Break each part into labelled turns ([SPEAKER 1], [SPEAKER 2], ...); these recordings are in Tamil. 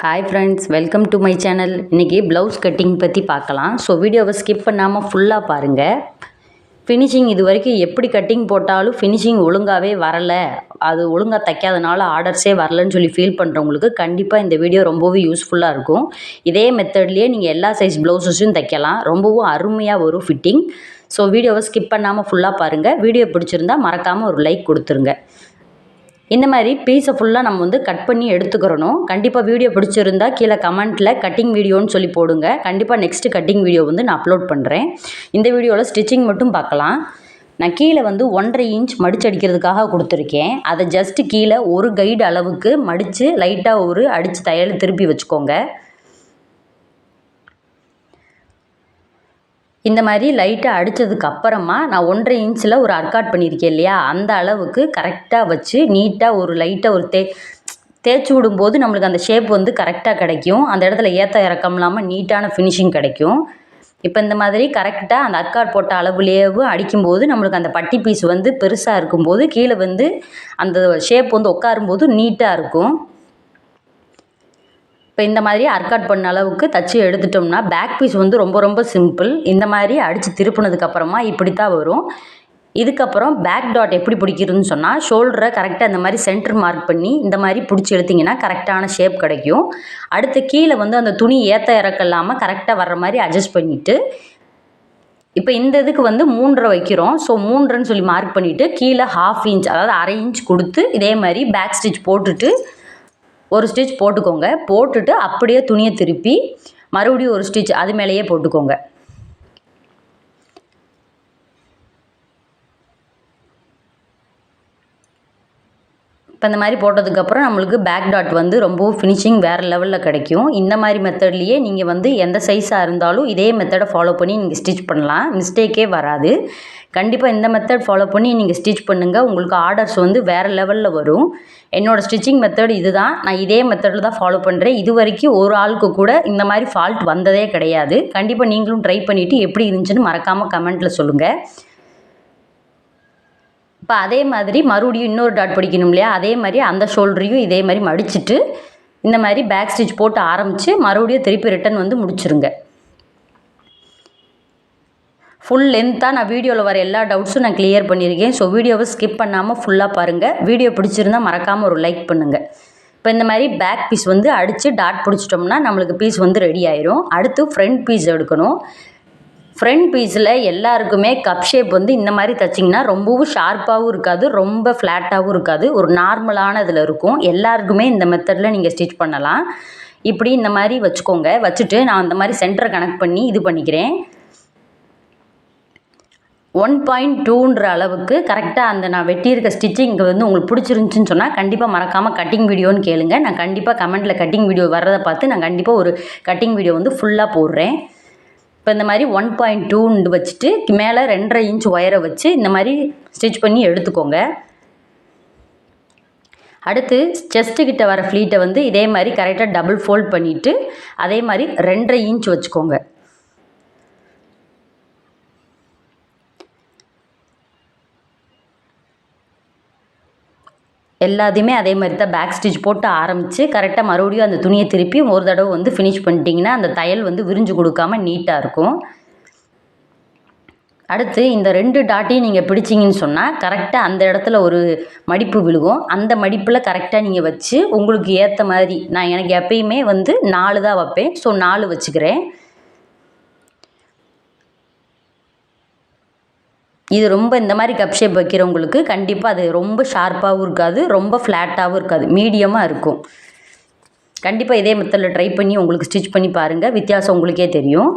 [SPEAKER 1] Hi friends, welcome to my channel. இன்றைக்கி ப்ளவுஸ் கட்டிங் பற்றி பார்க்கலாம். ஸோ வீடியோவை ஸ்கிப் பண்ணாமல் ஃபுல்லாக பாருங்கள். ஃபினிஷிங் இது வரைக்கும் எப்படி கட்டிங் போட்டாலும் ஃபினிஷிங் ஒழுங்காகவே வரலை, அது ஒழுங்காக தைக்காதனால ஆர்டர்ஸே வரலன்னு சொல்லி ஃபீல் பண்ணுறவங்களுக்கு கண்டிப்பாக இந்த வீடியோ ரொம்பவே யூஸ்ஃபுல்லாக இருக்கும். இதே மெத்தட்லேயே நீங்கள் எல்லா சைஸ் ப்ளவுஸஸும் தைக்கலாம். ரொம்பவும் அருமையாக வரும் ஃபிட்டிங். ஸோ வீடியோவை ஸ்கிப் பண்ணாமல் ஃபுல்லாக பாருங்கள். வீடியோ பிடிச்சிருந்தா மறக்காமல் ஒரு லைக் கொடுத்துருங்க. இந்த மாதிரி பீஸை ஃபுல்லாக நம்ம கட் பண்ணி எடுத்துக்கிறணும். கண்டிப்பாக வீடியோ பிடிச்சிருந்தா கீழே கமெண்ட்டில் கட்டிங் வீடியோன்னு சொல்லி போடுங்க. கண்டிப்பாக நெக்ஸ்ட்டு கட்டிங் வீடியோ நான் அப்லோட் பண்ணுறேன். இந்த வீடியோவில் ஸ்டிச்சிங் மட்டும் பார்க்கலாம். நான் கீழே 1.5 இன்ச் மடிச்சு அடிக்கிறதுக்காக கொடுத்துருக்கேன். அதை ஜஸ்ட்டு கீழே ஒரு கைடு அளவுக்கு மடித்து லைட்டாக ஒரு அடித்து தையல் திருப்பி வச்சுக்கோங்க. இந்த மாதிரி லைட்டாக அடித்ததுக்கு அப்புறமா நான் 1.5 இன்ச்சில் ஒரு அர்க்காட் பண்ணியிருக்கேன் இல்லையா, அந்த அளவுக்கு கரெக்டாக வச்சு நீட்டாக ஒரு லைட்டாக ஒரு தேய்ச்சி விடும்போது நம்மளுக்கு அந்த ஷேப் கரெக்டாக கிடைக்கும். அந்த இடத்துல ஏற்ற இறக்கம் இல்லாமல் நீட்டான ஃபினிஷிங் கிடைக்கும். இப்போ இந்த மாதிரி கரெக்டாக அந்த அர்க்காட் போட்ட அளவுலேயும் அடிக்கும்போது நம்மளுக்கு அந்த பட்டி பீஸ் பெருசாக இருக்கும்போது கீழே அந்த ஷேப் உட்காரும்போது நீட்டாக இருக்கும். இப்போ இந்த மாதிரி அர்க்காட் பண்ண அளவுக்கு தச்சு எடுத்துட்டோம்னா பேக் பீஸ் ரொம்ப ரொம்ப சிம்பிள். இந்த மாதிரி அடித்து திருப்பினதுக்கப்புறமா இப்படி தான் வரும். இதுக்கப்புறம் பேக் டாட் எப்படி பிடிக்கிறதுன்னு சொன்னால், ஷோல்டரை கரெக்டாக இந்த மாதிரி சென்டர் மார்க் பண்ணி இந்த மாதிரி பிடிச்சி எடுத்திங்கன்னா கரெக்டான ஷேப் கிடைக்கும். அடுத்து கீழே அந்த துணி ஏற்ற இறக்கம் இல்லாமல் கரெக்டாக வர்ற மாதிரி அட்ஜஸ்ட் பண்ணிவிட்டு, இப்போ இந்த இதுக்கு 3.5 வைக்கிறோம். ஸோ 3.5ன்னு சொல்லி மார்க் பண்ணிவிட்டு கீழே 1/2 இன்ச், அதாவது 1/2 இன்ச் கொடுத்து இதே மாதிரி பேக் ஸ்டிச் போட்டுட்டு ஒரு ஸ்டிச் போட்டுக்கோங்க. போட்டுட்டு அப்படியே துணியை திருப்பி மறுபடியும் ஒரு ஸ்டிச் அது மேலேயே போட்டுக்கோங்க. இப்போ இந்த மாதிரி போட்டதுக்கப்புறம் நம்மளுக்கு பேக் டாட் ரொம்பவும் ஃபினிஷிங் வேறு லெவலில் கிடைக்கும். இந்த மாதிரி மெத்தட்லேயே நீங்கள் எந்த சைஸாக இருந்தாலும் இதே மெத்தடை ஃபாலோ பண்ணி நீங்கள் ஸ்டிச் பண்ணலாம். மிஸ்டேக்கே வராது. கண்டிப்பாக இந்த மெத்தட் ஃபாலோ பண்ணி நீங்கள் ஸ்டிச் பண்ணுங்கள். உங்களுக்கு ஆர்டர்ஸ் வேறு லெவலில் வரும். என்னோடய ஸ்டிச்சிங் மெத்தட் இது தான். நான் இதே மெத்தடில் தான் ஃபாலோ பண்ணுறேன். இது வரைக்கும் ஒரு ஆளுக்கு கூட இந்த மாதிரி ஃபால்ட் வந்ததே கிடையாது. கண்டிப்பாக நீங்களும் ட்ரை பண்ணிவிட்டு எப்படி இருந்துச்சுன்னு மறக்காமல் கமெண்ட்டில் சொல்லுங்கள். இப்போ அதே மாதிரி மறுபடியும் இன்னொரு டாட் பிடிக்கணும் இல்லையா, அதே மாதிரி அந்த ஷோல்டரையும் இதே மாதிரி மடிச்சுட்டு இந்த மாதிரி பேக் ஸ்டிச் போட்டு ஆரம்பித்து மறுபடியும் திருப்பி ரிட்டன் முடிச்சிருங்க. ஃபுல் லென்த்தாக நான் வீடியோவில் வர எல்லா டவுட்ஸும் நான் கிளியர் பண்ணியிருக்கேன். ஸோ வீடியோவை ஸ்கிப் பண்ணாமல் ஃபுல்லாக பாருங்கள். வீடியோ பிடிச்சிருந்தால் மறக்காமல் ஒரு லைக் பண்ணுங்கள். இப்போ இந்த மாதிரி பேக் பீஸ் அடித்து டாட் பிடிச்சிட்டோம்னா நம்மளுக்கு பீஸ் ரெடி ஆயிரும். அடுத்து ஃப்ரண்ட் பீஸ் எடுக்கணும். ஃப்ரண்ட் பீஸில் எல்லாருக்குமே கப் ஷேப் இந்த மாதிரி தைச்சிங்கன்னா ரொம்பவும் ஷார்ப்பாகவும் இருக்காது, ரொம்ப ஃப்ளாட்டாகவும் இருக்காது, ஒரு நார்மலான இதில் இருக்கும். எல்லாருக்குமே இந்த மெத்தடில் நீங்கள் ஸ்டிச் பண்ணலாம். இப்படி இந்த மாதிரி வச்சுக்கோங்க. வச்சுட்டு நான் அந்த மாதிரி சென்டரை கனெக்ட் பண்ணி இது பண்ணிக்கிறேன். 1.2ன்ற அளவுக்கு கரெக்டாக அந்த நான் வெட்டியிருக்க ஸ்டிச்சிங் உங்களுக்கு பிடிச்சிருந்துச்சின்னு சொன்னால் கண்டிப்பாக மறக்காமல் கட்டிங் வீடியோன்னு கேளுங்க. நான் கண்டிப்பாக கமெண்ட்டில் கட்டிங் வீடியோ வர்றதை பார்த்து நான் கண்டிப்பாக ஒரு கட்டிங் வீடியோ ஃபுல்லாக போடுறேன். இப்போ இந்த மாதிரி 1.2 வச்சுட்டு மேலே 2.5 இன்ச் ஒயரை வச்சு இந்த மாதிரி ஸ்டிச் பண்ணி எடுத்துக்கோங்க. அடுத்து செஸ்ட்டு கிட்ட வர ஃப்ளீட்டை இதே மாதிரி கரெக்டாக டபுள் ஃபோல்ட் பண்ணிவிட்டு அதே மாதிரி 2.5 இன்ச் வச்சுக்கோங்க. எல்லாத்தையுமே அதே மாதிரி தான் பேக் ஸ்டிச் போட்டு ஆரம்பித்து கரெக்டாக மறுபடியும் அந்த துணியை திருப்பி ஒரு தடவை ஃபினிஷ் பண்ணிட்டீங்கன்னா அந்த தையல் விரிஞ்சு கொடுக்காம நீட்டாக இருக்கும். அடுத்து இந்த 2 டாட்டையும் நீங்கள் பிடிச்சிங்கன்னு சொன்னால் கரெக்டாக அந்த இடத்துல ஒரு மடிப்பு விழுகும். அந்த மடிப்பில் கரெக்டாக நீங்கள் வச்சு உங்களுக்கு ஏற்ற மாதிரி, நான் எனக்கு எப்பயுமே 4 தான் வைப்பேன். ஸோ 4 வச்சுக்கிறேன். இது ரொம்ப இந்த மாதிரி கப் ஷேப் வைக்கிறவங்களுக்கு கண்டிப்பாக அது ரொம்ப ஷார்ப்பாகவும் இருக்காது, ரொம்ப ஃப்ளாட்டாகவும் இருக்காது, மீடியமாக இருக்கும். கண்டிப்பாக இதே மெத்தடில் ட்ரை பண்ணி உங்களுக்கு ஸ்டிச் பண்ணி பாருங்கள். வித்தியாசம் உங்களுக்கே தெரியும்.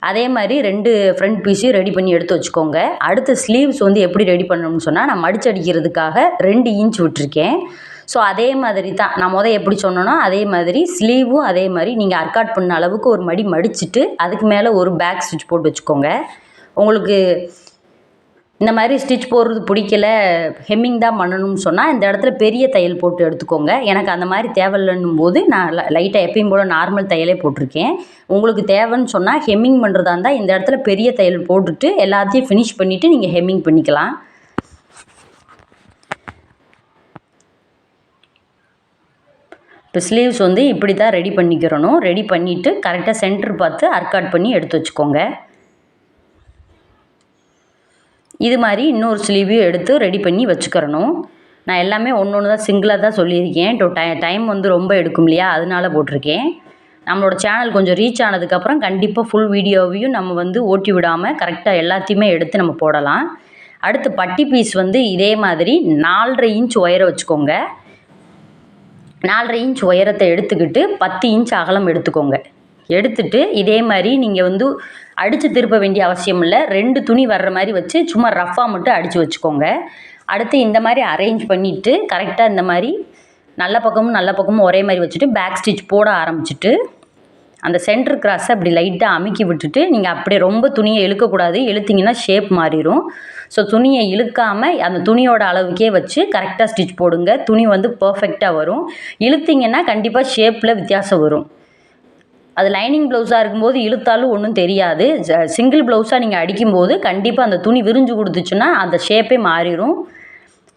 [SPEAKER 1] அதே மாதிரி 2 ஃப்ரண்ட் பீஸையும் ரெடி பண்ணி எடுத்து வச்சுக்கோங்க. அடுத்து ஸ்லீவ்ஸ் எப்படி ரெடி பண்ணணும்னு சொன்னால், நான் மடிச்சு அடிக்கிறதுக்காக 2 இன்ச் விட்டுருக்கேன். ஸோ அதே மாதிரி தான் நான் எப்படி சொன்னேனோ அதே மாதிரி ஸ்லீவும் அதே மாதிரி நீங்கள் அர்க்காட் பண்ண அளவுக்கு ஒரு மடிச்சுட்டு அதுக்கு மேலே ஒரு பேக் ஸ்டிச் போட்டு வச்சுக்கோங்க. உங்களுக்கு இந்த மாதிரி ஸ்டிச் போடுறது பிடிக்கல, ஹெம்மிங் தான் பண்ணணும்னு சொன்னால் இந்த இடத்துல பெரிய தையல் போட்டு எடுத்துக்கோங்க. எனக்கு அந்த மாதிரி தேவையில்லைன்னும் போது நான் லைட்டாக எப்பயும் போல் நார்மல் தையலே போட்டிருக்கேன். உங்களுக்கு தேவைன்னு சொன்னால் ஹெம்மிங் பண்ணுறதா இருந்தால் இந்த இடத்துல பெரிய தையல் போட்டுட்டு எல்லாத்தையும் ஃபினிஷ் பண்ணிவிட்டு நீங்கள் ஹெம்மிங் பண்ணிக்கலாம். இப்போ ஸ்லீவ்ஸ் வந்து இப்படி தான் ரெடி பண்ணிக்கிறணும். ரெடி பண்ணிவிட்டு கரெக்டாக சென்டர் பார்த்து அர்க்காட் பண்ணி எடுத்து வச்சுக்கோங்க. இது மாதிரி இன்னொரு ஸ்லீவையும் எடுத்து ரெடி பண்ணி வச்சுக்கிறணும். நான் எல்லாமே ஒன்று தான் சிங்கிளாக தான் சொல்லியிருக்கேன். டைம் வந்து ரொம்ப எடுக்கும் இல்லையா, அதனால போட்டிருக்கேன். நம்மளோட சேனல் கொஞ்சம் ரீச் ஆனதுக்கப்புறம் கண்டிப்பாக ஃபுல் வீடியோவையும் நம்ம வந்து ஓட்டி விடாமல் கரெக்டாக எல்லாத்தையுமே எடுத்து நம்ம போடலாம். அடுத்து பட்டி பீஸ் வந்து இதே மாதிரி 4.5 இன்ச் உயரம் வச்சுக்கோங்க. 4.5 இன்ச் உயரத்தை எடுத்துக்கிட்டு 10 இன்ச் அகலம் எடுத்துக்கோங்க. எடுத்துட்டு இதே மாதிரி நீங்கள் வந்து அடித்து திருப்ப வேண்டிய அவசியம் இல்லை. 2 துணி வர்ற மாதிரி வச்சு சும்மா ரஃப்பாக மட்டும் அடித்து வச்சுக்கோங்க. அடுத்து இந்த மாதிரி அரேஞ்ச் பண்ணிவிட்டு கரெக்டாக இந்த மாதிரி நல்ல பக்கமும் ஒரே மாதிரி வச்சுட்டு பேக் ஸ்டிச் போட ஆரம்பிச்சுட்டு அந்த சென்டர் கிராஸை அப்படி லைட்டாக அமுக்கி விட்டுட்டு நீங்கள் அப்படியே ரொம்ப துணியை இழுக்கக்கூடாது. இழுத்திங்கன்னா ஷேப் மாறிடும். ஸோ துணியை இழுக்காமல் அந்த துணியோட அளவுக்கே வச்சு கரெக்டாக ஸ்டிச் போடுங்க. துணி வந்து பர்ஃபெக்டாக வரும். இழுத்திங்கன்னா கண்டிப்பாக ஷேப்பில் வித்தியாசம் வரும். அது லைனிங் ப்ளவுஸாக இருக்கும்போது இழுத்தாலும் ஒன்றும் தெரியாது. சிங்கிள் ப்ளவுஸாக நீங்கள் அடிக்கும்போது கண்டிப்பாக அந்த துணி விரிஞ்சு கொடுத்துச்சுன்னா அந்த ஷேப்பே மாறிடும்.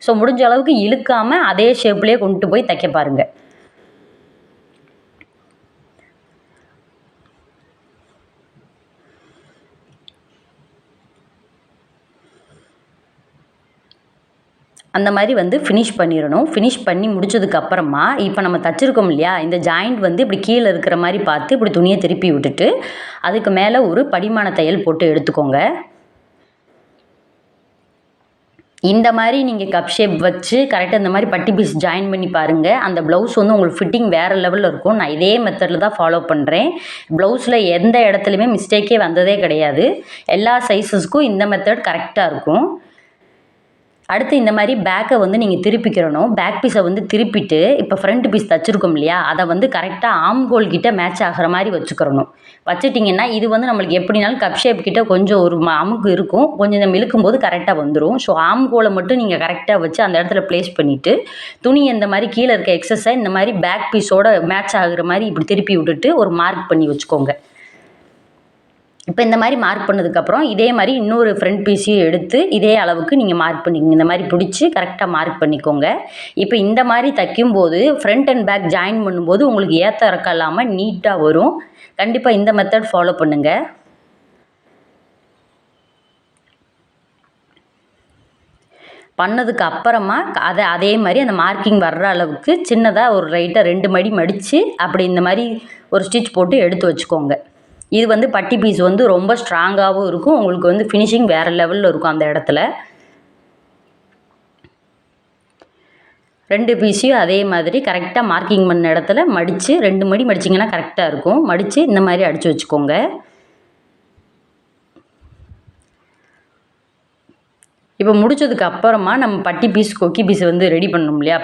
[SPEAKER 1] ஸோ முடிஞ்ச அளவுக்கு இழுக்காமல் அதே ஷேப்லேயே கொண்டு போய் தைக்க பாருங்கள். அந்த மாதிரி வந்து ஃபினிஷ் பண்ணிடணும். ஃபினிஷ் பண்ணி முடிச்சதுக்கப்புறமா இப்போ நம்ம தச்சுருக்கோம் இல்லையா, இந்த ஜாயிண்ட் வந்து இப்படி கீழே இருக்கிற மாதிரி பார்த்து இப்படி துணியை திருப்பி விட்டுட்டு அதுக்கு மேலே ஒரு படிமான தையல் போட்டு எடுத்துக்கோங்க. இந்த மாதிரி நீங்கள் கப் ஷேப் வச்சு கரெக்டாக இந்த மாதிரி பட்டி பீஸ் ஜாயின் பண்ணி பாருங்கள். அந்த ப்ளவுஸ் வந்து உங்களுக்கு ஃபிட்டிங் வேறு லெவலில் இருக்கும். நான் இதே மெத்தடில் தான் ஃபாலோ பண்ணுறேன். ப்ளவுஸில் எந்த இடத்துலையுமே மிஸ்டேக்கே வந்ததே கிடையாது. எல்லா சைஸஸ்க்கும் இந்த மெத்தட் கரெக்டாக இருக்கும். அடுத்து இந்த மாதிரி பேக்கை வந்து நீங்கள் திருப்பிக்கிறணும். பேக் பீஸை வந்து திருப்பிட்டு இப்போ ஃப்ரண்ட் பீஸ் தச்சுருக்கோம் இல்லையா, அதை வந்து கரெக்டாக ஆம்கோல் கிட்ட மேட்ச் ஆகிற மாதிரி வச்சுக்கிறணும். வச்சுட்டிங்கன்னா இது வந்து நம்மளுக்கு எப்படினாலும் கப் ஷேப் கிட்ட கொஞ்சம் ஒரு அமுக்கு இருக்கும். கொஞ்சம் நம்ம இழுக்கும்போது கரெக்டாக வந்துடும். ஸோ ஆம்கோலை மட்டும் நீங்கள் கரெக்டாக வச்சு அந்த இடத்துல ப்ளேஸ் பண்ணிவிட்டு துணி இந்த மாதிரி கீழே இருக்க எக்ஸஸை இந்த மாதிரி பேக் பீஸோட மேட்ச் ஆகுற மாதிரி இப்படி திருப்பி விட்டுட்டு ஒரு மார்க் பண்ணி வச்சுக்கோங்க. இப்போ இந்த மாதிரி மார்க் பண்ணதுக்கப்புறம் இதே மாதிரி இன்னொரு ஃப்ரண்ட் பீஸையும் எடுத்து இதே அளவுக்கு நீங்கள் மார்க் பண்ணிக்கோங்க. இந்த மாதிரி பிடிச்சி கரெக்டாக மார்க் பண்ணிக்கோங்க. இப்போ இந்த மாதிரி தைக்கும்போது ஃப்ரண்ட் அண்ட் பேக் ஜாயின் பண்ணும்போது உங்களுக்கு ஏற்ற இறக்கம் இல்லாமல் நீட்டாக வரும். கண்டிப்பாக இந்த மெத்தட் ஃபாலோ பண்ணுங்கள். பண்ணதுக்கு அப்புறமா அதே மாதிரி அந்த மார்க்கிங் வர்ற அளவுக்கு சின்னதாக ஒரு ரைட்டாக 2 மடி மடித்து அப்படி இந்த மாதிரி ஒரு ஸ்டிச் போட்டு எடுத்து வச்சுக்கோங்க. இது வந்து பட்டி பீஸ் வந்து ரொம்ப ஸ்ட்ராங்காகவும் இருக்கும். உங்களுக்கு வந்து ஃபினிஷிங் வேறு லெவலில் இருக்கும். அந்த இடத்துல 2 பீஸையும் அதே மாதிரி கரெக்டாக மார்க்கிங் பண்ண இடத்துல மடித்து 2 மடி மடிச்சிங்கன்னா கரெக்டாக இருக்கும். மடித்து இந்த மாதிரி அடித்து வச்சுக்கோங்க. இப்போ முடிச்சதுக்கு அப்புறமா நம்ம பட்டி பீஸ் கொக்கி பீஸ் வந்து ரெடி பண்ணணும் இல்லையா,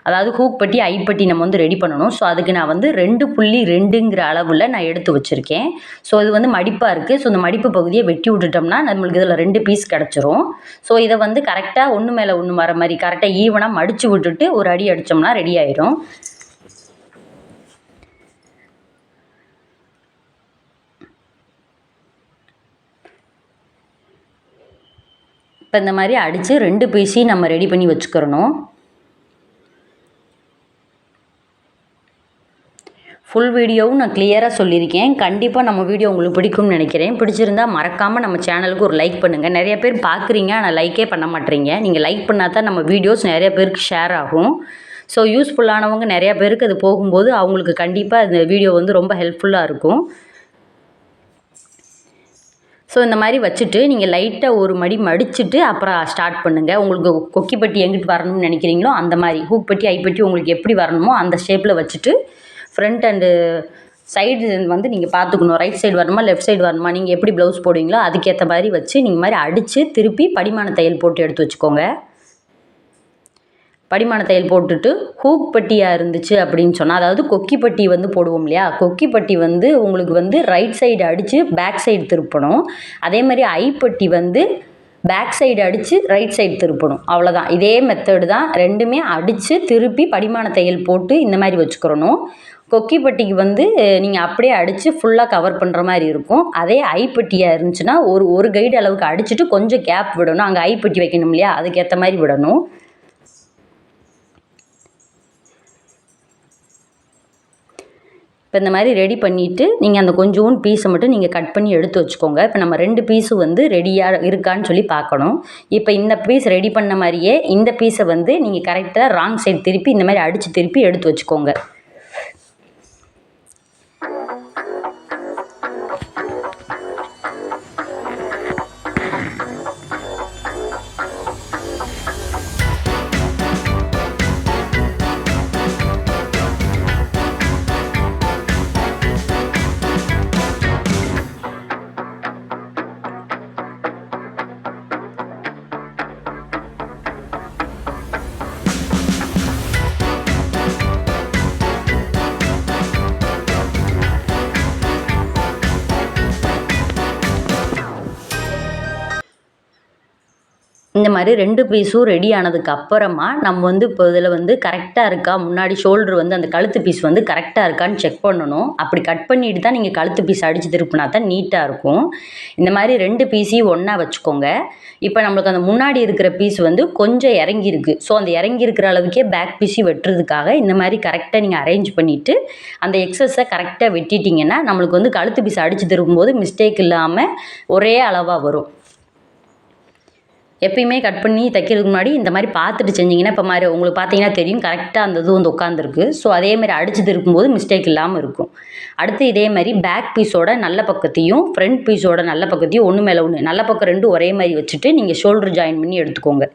[SPEAKER 1] அதாவது ஹூக் பட்டி ஐப்பட்டி நம்ம வந்து ரெடி பண்ணணும். ஸோ அதுக்கு நான் வந்து 2.2ங்கிற அளவில் நான் எடுத்து வச்சுருக்கேன். ஸோ இது வந்து மடிப்பாக இருக்குது. ஸோ இந்த மடிப்பு பகுதியை வெட்டி விட்டுட்டோம்னா நம்மளுக்கு இதில் 2 பீஸ் கிடச்சிரும். ஸோ இதை வந்து கரெக்டாக ஒன்று மேலே ஒன்று வர மாதிரி கரெக்டாக ஈவனாக மடித்து விட்டுட்டு ஒரு அடி அடித்தோம்னா ரெடி ஆயிரும். இப்போ இந்த மாதிரி அடித்து 2 பீஸையும் நம்ம ரெடி பண்ணி வச்சுக்கிறணும். ஃபுல் வீடியோவும் நான் கிளியராக சொல்லியிருக்கேன். கண்டிப்பாக நம்ம வீடியோ உங்களுக்கு பிடிக்கும்னு நினைக்கிறேன். பிடிச்சிருந்தா மறக்காமல் நம்ம சேனலுக்கு ஒரு லைக் பண்ணுங்கள். நிறைய பேர் பார்க்குறீங்க ஆனால் லைக்கே பண்ண மாட்டேறீங்க. நீங்கள் லைக் பண்ணால் தான் நம்ம வீடியோஸ் நிறைய பேருக்கு ஷேர் ஆகும். ஸோ யூஸ்ஃபுல்லானவங்க நிறையா பேருக்கு அது போகும்போது அவங்களுக்கு கண்டிப்பாக இந்த வீடியோ வந்து ரொம்ப ஹெல்ப்ஃபுல்லாக இருக்கும். ஸோ இந்த மாதிரி வச்சுட்டு நீங்கள் லைட்டாக ஒரு மடி மடிச்சுட்டு அப்புறம் ஸ்டார்ட் பண்ணுங்கள். உங்களுக்கு கொக்கி பட்டி எங்கிட்டு வரணும்னு நினைக்கிறீங்களோ அந்த மாதிரி ஹூக் பட்டி ஐப்பட்டி உங்களுக்கு எப்படி வரணுமோ அந்த ஷேப்பில் வச்சுட்டு ஃப்ரண்ட் அண்டு சைடு வந்து நீங்கள் பார்த்துக்கணும். ரைட் சைடு வரணுமா லெஃப்ட் சைடு வரணுமா, நீங்கள் எப்படி ப்ளவுஸ் போடுவீங்களோ அதுக்கேற்ற மாதிரி வச்சு நீங்கள் மாதிரி அடித்து திருப்பி படிமான தையல் போட்டு எடுத்து வச்சுக்கோங்க. படிமான தையல் போட்டுட்டு ஹூக் பட்டியாக இருந்துச்சு அப்படின்னு சொன்னால், அதாவது கொக்கி பட்டி வந்து போடுவோம் இல்லையா, கொக்கி பட்டி வந்து உங்களுக்கு வந்து ரைட் சைடு அடித்து பேக் சைடு திருப்பணும். அதே மாதிரி ஐப்பட்டி வந்து பேக் சைடு அடித்து ரைட் சைடு திருப்பணும். அவ்வளோதான். இதே மெத்தடு தான். ரெண்டுமே அடித்து திருப்பி படிமான தையல் போட்டு இந்த மாதிரி வச்சுக்கிறணும். கொக்கி பட்டிக்கு வந்து நீங்கள் அப்படியே அடித்து ஃபுல்லாக கவர் பண்ணுற மாதிரி இருக்கும். அதே ஐப்பட்டியாக இருந்துச்சுன்னா ஒரு கைடு அளவுக்கு அடிச்சுட்டு கொஞ்சம் கேப் விடணும். அங்கே ஐப்பட்டி வைக்கணும் இல்லையா, அதுக்கேற்ற மாதிரி விடணும். இப்போ இந்த மாதிரி ரெடி பண்ணிவிட்டு நீங்கள் அந்த கொஞ்சோண்டு பீஸை மட்டும் நீங்கள் கட் பண்ணி எடுத்து வச்சுக்கோங்க. இப்போ நம்ம 2 பீஸும் வந்து ரெடியாக இருக்கான்னு சொல்லி பார்க்கணும். இப்போ இந்த பீஸ் ரெடி பண்ண மாதிரியே இந்த பீஸை வந்து நீங்கள் கரெக்டாக ராங் சைடு திருப்பி இந்த மாதிரி அடித்து திருப்பி எடுத்து வச்சுக்கோங்க. இந்த மாதிரி 2 பீஸும் ரெடி ஆனதுக்கு அப்புறமா நம்ம வந்து இப்போ இதில் வந்து கரெக்டாக இருக்கா, முன்னாடி ஷோல்டர் வந்து அந்த கழுத்து பீஸ் வந்து கரெக்டாக இருக்கான்னு செக் பண்ணணும். அப்படி கட் பண்ணிட்டு தான் நீங்கள் கழுத்து பீஸ் அடித்து திருப்பினா தான் நீட்டாக இருக்கும். இந்த மாதிரி 2 பீஸையும் ஒன்றா வச்சுக்கோங்க. இப்போ நம்மளுக்கு அந்த முன்னாடி இருக்கிற பீஸ் வந்து கொஞ்சம் இறங்கியிருக்கு. ஸோ அந்த இறங்கி இருக்கிற அளவுக்கே பேக் பீஸையும் வெட்டுறதுக்காக இந்த மாதிரி கரெக்டாக நீங்கள் அரேஞ்ச் பண்ணிவிட்டு அந்த எக்ஸஸை கரெக்டாக வெட்டிட்டிங்கன்னா நம்மளுக்கு வந்து கழுத்து பீஸ் அடித்து திருப்பும்போது மிஸ்டேக் இல்லாமல் ஒரே அளவாக வரும். எப்பயுமே கட் பண்ணி தைக்கிறதுக்கு முன்னாடி இந்த மாதிரி பார்த்துட்டு செஞ்சிங்கன்னா இப்போ மாதிரி உங்களுக்கு பார்த்தீங்கன்னா தெரியும் கரெக்டாக அந்த இது வந்து உட்காந்துருக்கு. ஸோ அதேமாதிரி அடித்து திருப்பும்போது மிஸ்டேக் இல்லாமல் இருக்கும். அடுத்து இதே மாதிரி பேக் பீஸோட நல்ல பக்கத்தையும் ஃப்ரண்ட் பீஸோட நல்ல பக்கத்தையும் ஒன்று மேலே ஒன்று நல்ல பக்கம் 2 ஒரே மாதிரி வச்சுட்டு நீங்கள் ஷோல்டர் ஜாயின் பண்ணி எடுத்துக்கோங்க.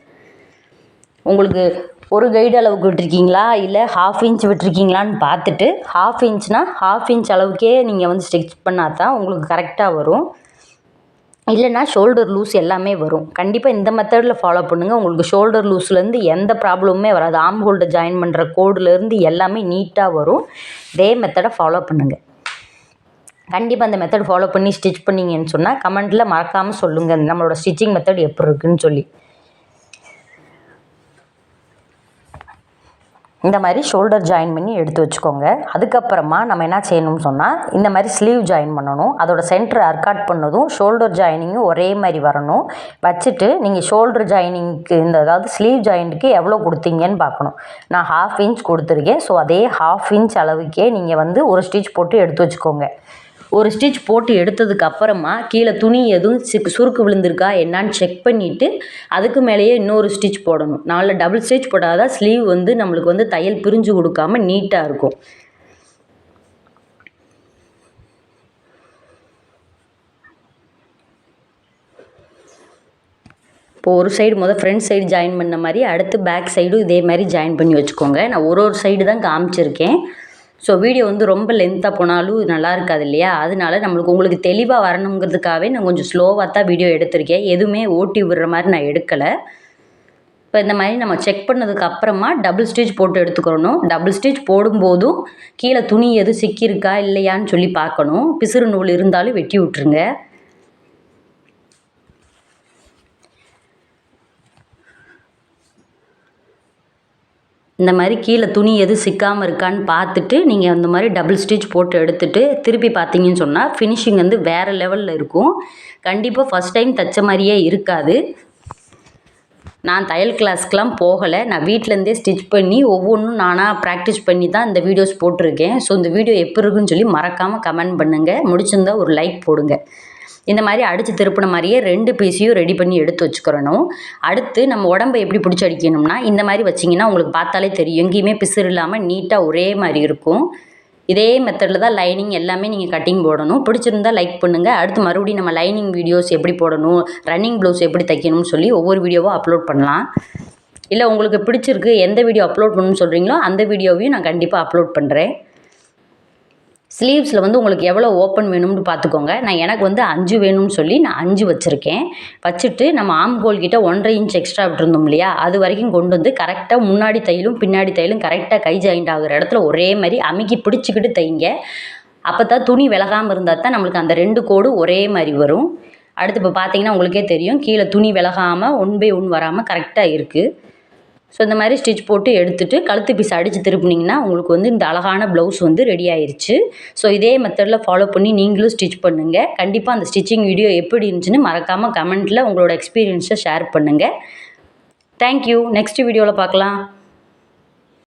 [SPEAKER 1] உங்களுக்கு ஒரு கைடு அளவுக்கு விட்டுருக்கீங்களா இல்லை 1/2 இன்ச் விட்டுருக்கீங்களான்னு பார்த்துட்டு 1/2 இன்ச்னால் 1/2 இன்ச் அளவுக்கே நீங்கள் வந்து ஸ்டிச் பண்ணால் தான் உங்களுக்கு கரெக்டாக வரும். இல்லைனா ஷோல்டர் லூஸ் எல்லாமே வரும். கண்டிப்பாக இந்த மெத்தடில் ஃபாலோ பண்ணுங்கள். உங்களுக்கு ஷோல்டர் லூஸ்லேருந்து எந்த ப்ராப்ளமுமே வராது. ஆர்ம் ஹோல்டர் ஜாயின் பண்ணுற கோடுலேருந்து எல்லாமே நீட்டாக வரும். இதே மெத்தடை ஃபாலோ பண்ணுங்கள். கண்டிப்பாக அந்த மெத்தட் ஃபாலோ பண்ணி ஸ்டிச் பண்ணிங்கன்னு சொன்னால் கமெண்ட்டில் மறக்காமல் சொல்லுங்கள் நம்மளோட ஸ்டிச்சிங் மெத்தட் எப்படி இருக்குன்னு சொல்லி. இந்த மாதிரி ஷோல்டர் ஜாயின் பண்ணி எடுத்து வச்சுக்கோங்க. அதுக்கப்புறமா நம்ம என்ன செய்யணும்னு சொன்னால் இந்த மாதிரி ஸ்லீவ் ஜாயின் பண்ணணும். அதோட சென்டர் அர்காட் பண்ணதும் ஷோல்டர் ஜாயினிங்கும் ஒரே மாதிரி வரணும். வச்சுட்டு நீங்கள் ஷோல்டர் ஜாயினிங்க்கு அதாவது ஸ்லீவ் ஜாயிண்ட்டுக்கு எவ்வளோ கொடுத்தீங்கன்னு பார்க்கணும். நான் 1/2 இன்ச் கொடுத்துருக்கேன். ஸோ அதே 1/2 இன்ச் அளவுக்கே நீங்கள் வந்து ஒரு ஸ்டிச் போட்டு எடுத்து வச்சுக்கோங்க. ஒரு ஸ்டிச் போட்டு எடுத்ததுக்கு அப்புறமா கீழே துணி எதுவும் சுருக்கு விழுந்திருக்கா என்னான்னு செக் பண்ணிவிட்டு அதுக்கு மேலேயே இன்னொரு ஸ்டிச் போடணும். 4 டபுள் ஸ்டிச் போட்டால் தான் ஸ்லீவ் வந்து நம்மளுக்கு வந்து தையல் பிரிஞ்சு கொடுக்காம நீட்டாக இருக்கும். இப்போ ஒரு சைடு ஃப்ரண்ட் சைடு ஜாயின் பண்ண மாதிரி அடுத்து பேக் சைடும் இதே மாதிரி ஜாயின் பண்ணி வச்சுக்கோங்க. நான் ஒரு சைடு தான் காமிச்சிருக்கேன். ஸோ வீடியோ வந்து ரொம்ப லென்த்தாக போனாலும் நல்லா இருக்காது இல்லையா, அதனால உங்களுக்கு தெளிவாக வரணுங்கிறதுக்காகவே நான் கொஞ்சம் ஸ்லோவாக தான் வீடியோ எடுத்திருக்கேன். எதுவுமே ஓட்டி விடுற மாதிரி நான் எடுக்கலை. இப்போ இந்த மாதிரி நம்ம செக் பண்ணதுக்கு அப்புறமா டபுள் ஸ்டிச் போட்டு எடுத்துக்கிறணும். டபுள் ஸ்டிச் போடும்போதும் கீழே துணி எதுவும் சிக்கியிருக்கா இல்லையான்னு சொல்லி பார்க்கணும். பிசுறு நூல் இருந்தாலும் வெட்டி விட்டுருங்க. இந்த மாதிரி கீழே துணி எதுவும் சிக்காமல் இருக்கான்னு பார்த்துட்டு நீங்கள் அந்த மாதிரி டபுள் ஸ்டிச் போட்டு எடுத்துகிட்டு திருப்பி பார்த்தீங்கன்னு சொன்னால் ஃபினிஷிங் வந்து வேறு லெவலில் இருக்கும். கண்டிப்பாக ஃபஸ்ட் டைம் தைச்ச மாதிரியே இருக்காது. நான் தையல் கிளாஸ்க்கெலாம் போகலை. நான் வீட்டிலேருந்தே ஸ்டிச் பண்ணி ஒவ்வொன்றும் நானாக ப்ராக்டிஸ் பண்ணி தான் இந்த வீடியோஸ் போட்டிருக்கேன். ஸோ இந்த வீடியோ எப்படி இருக்குன்னு சொல்லி மறக்காமல் கமெண்ட் பண்ணுங்கள். முடிச்சிருந்தால் ஒரு லைக் போடுங்க. இந்த மாதிரி அடித்து திருப்பின மாதிரியே 2 பீஸையும் ரெடி பண்ணி எடுத்து வச்சுக்கிறணும். அடுத்து நம்ம உடம்பை எப்படி பிடிச்சி அடிக்கணும்னா இந்த மாதிரி வச்சிங்கன்னா உங்களுக்கு பார்த்தாலே தெரியும் எங்கேயுமே பிசுறு இல்லாமல் நீட்டாக ஒரே மாதிரி இருக்கும். இதே மெத்தடில் தான் லைனிங் எல்லாமே நீங்கள் கட்டிங் போடணும். பிடிச்சிருந்தா லைக் பண்ணுங்கள். அடுத்து மறுபடியும் நம்ம லைனிங் வீடியோஸ் எப்படி போடணும், ரன்னிங் ப்ளவுஸ் எப்படி தைக்கணும்னு சொல்லி ஒவ்வொரு வீடியோவாக அப்லோட் பண்ணலாம். இல்லை உங்களுக்கு பிடிச்சிருக்கு எந்த வீடியோ அப்லோட் பண்ணணும்னு சொல்கிறீங்களோ அந்த வீடியோவையும் நான் கண்டிப்பாக அப்லோட் பண்ணுறேன். ஸ்லீவ்ஸில் வந்து உங்களுக்கு எவ்வளோ ஓப்பன் வேணும்னு பார்த்துக்கோங்க. எனக்கு வந்து 5 வேணும்னு சொல்லி நான் 5 வச்சுருக்கேன். வச்சுட்டு நம்ம ஆம் ஹோல் கிட்ட 1.5 இன்ச் எக்ஸ்ட்ரா விட்டுருந்தோம் இல்லையா, அது வரைக்கும் கொண்டு வந்து கரெக்டாக முன்னாடி தையலும் பின்னாடி தையலும் கரெக்டாக கை ஜாயிண்ட் ஆகிற இடத்துல ஒரே மாதிரி அமுக்கி பிடிச்சிக்கிட்டு தைங்க. அப்போ தான் துணி விலகாமல் இருந்தால் தான் நம்மளுக்கு அந்த 2 கோடு ஒரே மாதிரி வரும். அடுத்து இப்போ பார்த்தீங்கன்னா உங்களுக்கே தெரியும் கீழே துணி விலகாமல் 1 by 1 வராமல் கரெக்டாக இருக்குது. ஸோ இந்த மாதிரி ஸ்டிச் போட்டு எடுத்துகிட்டு கழுத்து பீஸ் அடித்து திருப்பினீங்கன்னா உங்களுக்கு வந்து இந்த அழகான ப்ளவுஸ் வந்து ரெடி ஆயிடுச்சு. ஸோ இதே மெத்தடில் ஃபாலோ பண்ணி நீங்களும் ஸ்டிச் பண்ணுங்கள். கண்டிப்பாக அந்த ஸ்டிச்சிங் வீடியோ எப்படி இருந்துச்சுன்னு மறக்காமல் கமெண்ட்டில் உங்களோட எக்ஸ்பீரியன்ஸை ஷேர் பண்ணுங்கள். தேங்க்யூ. நெக்ஸ்ட் வீடியோவில் பார்க்கலாம்.